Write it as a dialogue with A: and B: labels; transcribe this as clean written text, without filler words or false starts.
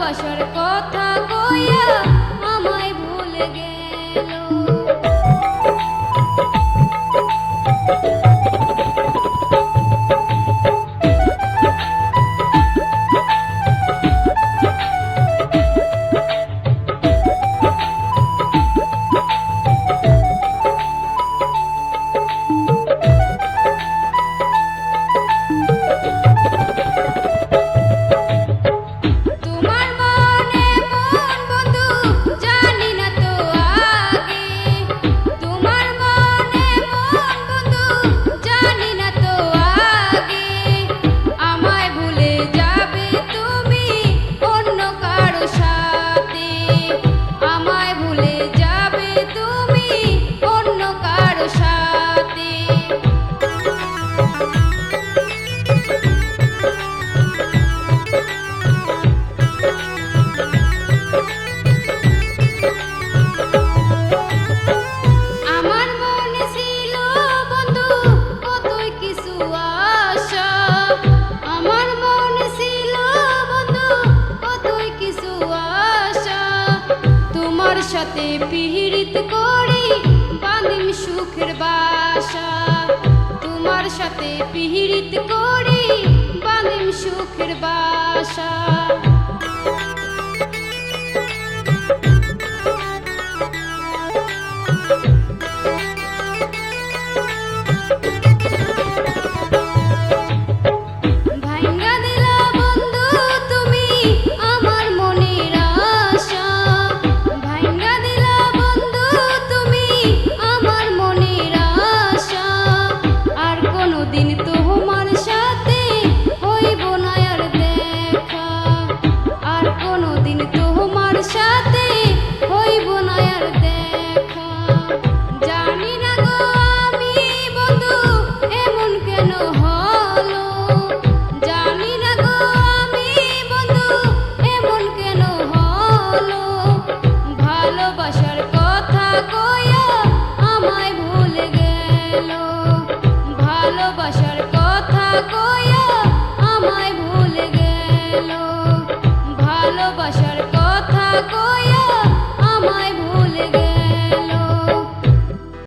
A: ভালোবাসার কথা কইয়া আমায় ভুলে গেল। সাথে পিহিরিত করি বাঁধিম সুখের বাসা, তোমার সাথে পিহিরিত করি বাঁধিম সুখের বাসা। ভালোবাসার কথা কইয়া আমায় ভুলে গেল, ভালোবাসার কথা কইয়া আমায় ভুলে গেল, ভালোবাসার কথা কইয়া